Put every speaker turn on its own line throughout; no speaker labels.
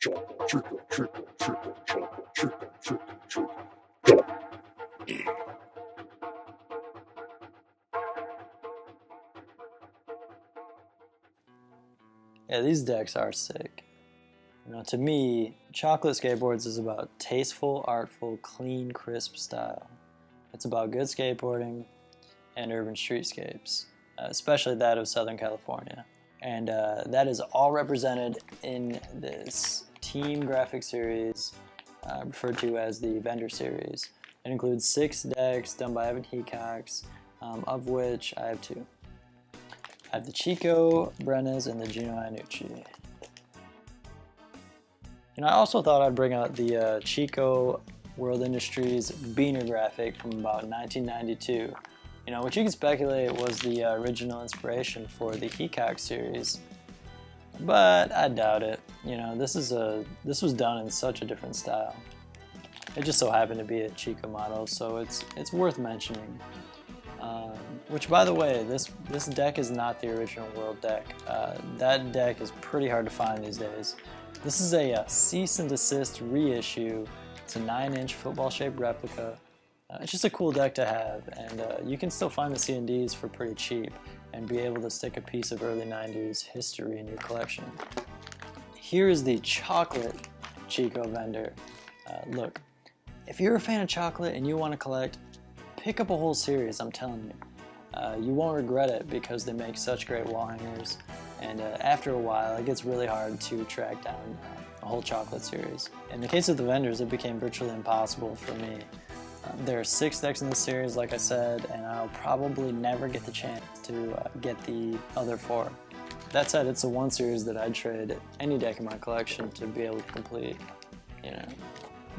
Chomp, trickle, trickle, trickle, chomp, trickle, trickle, trickle, chomp.
Yeah, these decks are sick. To me, chocolate skateboards is about tasteful, artful, clean, crisp style. It's about good skateboarding and urban streetscapes, especially that of Southern California. And that is all represented in this team graphic series referred to as the Vendor Series. It includes 6 decks done by Evan Hecox, of which I have 2. I have the Chico, Brenes, and the Gino Iannucci. I also thought I'd bring out the Chico World Industries Beaner graphic from about 1992. Which you can speculate was the original inspiration for the Hecox series, but I doubt it. This was done in such a different style. It just so happened to be a Chico model, so it's worth mentioning. Which, by the way, this deck is not the original World deck. That deck is pretty hard to find these days. This is a cease and desist reissue. It's a 9-inch football-shaped replica. It's just a cool deck to have, and you can still find the C&Ds for pretty cheap and be able to stick a piece of early 90s history in your collection. Here is the chocolate Chico Vendor. Look, if you're a fan of chocolate and you want to collect, pick up a whole series, I'm telling you. You won't regret it because they make such great wall hangers, and after a while it gets really hard to track down a whole chocolate series. In the case of the vendors, it became virtually impossible for me. There are 6 decks in the series, like I said, and I'll probably never get the chance to get the other 4. That said, it's the one series that I'd trade any deck in my collection to be able to complete,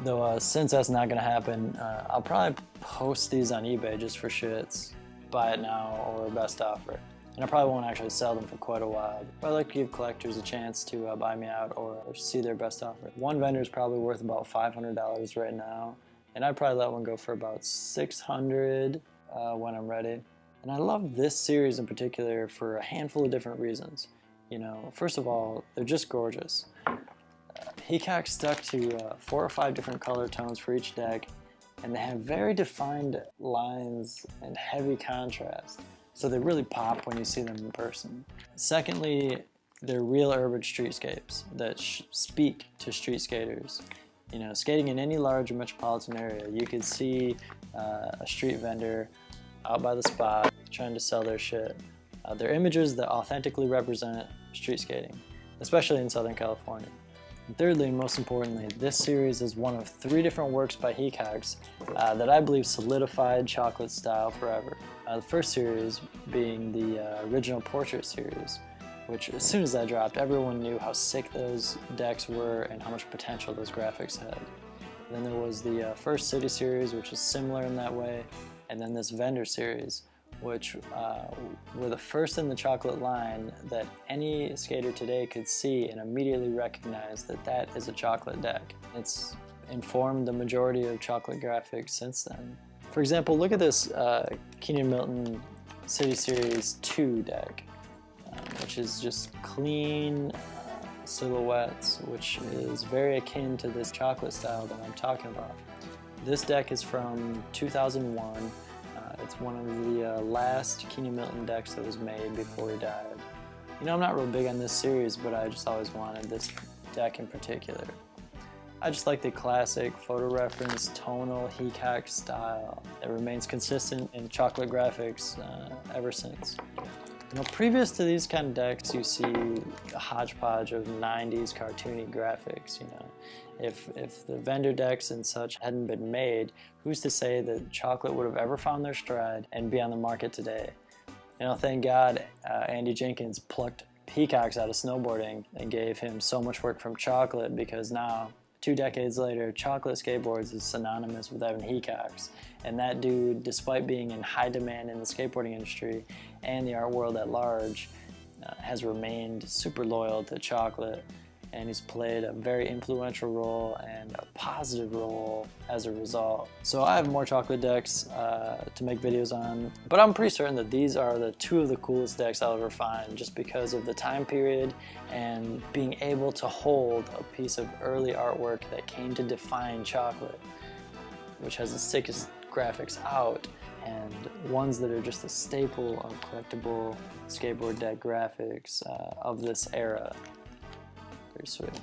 Though since that's not going to happen, I'll probably post these on eBay just for shits. Buy it now or best offer. And I probably won't actually sell them for quite a while. But I like to give collectors a chance to buy me out or see their best offer. One vendor is probably worth about $500 right now. And I'd probably let one go for about $600 when I'm ready. And I love this series in particular for a handful of different reasons. First of all, they're just gorgeous. Hecox stuck to 4 or 5 different color tones for each deck, and they have very defined lines and heavy contrast, so they really pop when you see them in person. Secondly, they're real urban streetscapes that speak to street skaters. Skating in any large metropolitan area, you could see a street vendor out by the spot trying to sell their shit. They're images that authentically represent street skating, especially in Southern California. And thirdly, and most importantly, this series is one of 3 different works by Hecox that I believe solidified chocolate style forever. The first series being the original Portrait series, which as soon as that dropped, everyone knew how sick those decks were and how much potential those graphics had. Then there was the first City series, which is similar in that way, and then this Vendor series, which were the first in the chocolate line that any skater today could see and immediately recognize that that is a chocolate deck. It's informed the majority of chocolate graphics since then. For example, look at this Keenan Milton City Series 2 deck, which is just clean silhouettes, which is very akin to this chocolate style that I'm talking about. This deck is from 2001. It's one of the last Keenan Milton decks that was made before he died. I'm not real big on this series, but I just always wanted this deck in particular. I just like the classic photo reference tonal Hecox style that remains consistent in chocolate graphics ever since. Previous to these kind of decks, you see a hodgepodge of 90s cartoony graphics, If the vendor decks and such hadn't been made, who's to say that chocolate would have ever found their stride and be on the market today? Thank God Andy Jenkins plucked Hecox out of snowboarding and gave him so much work from chocolate, because now, 2 decades later, chocolate skateboards is synonymous with Evan Hecox. And that dude, despite being in high demand in the skateboarding industry and the art world at large, has remained super loyal to chocolate and he's played a very influential role and a positive role as a result. So I have more chocolate decks to make videos on, but I'm pretty certain that these are the two of the coolest decks I'll ever find, just because of the time period and being able to hold a piece of early artwork that came to define chocolate, which has the sickest graphics out, and ones that are just a staple of collectible skateboard deck graphics of this era. Very sweet.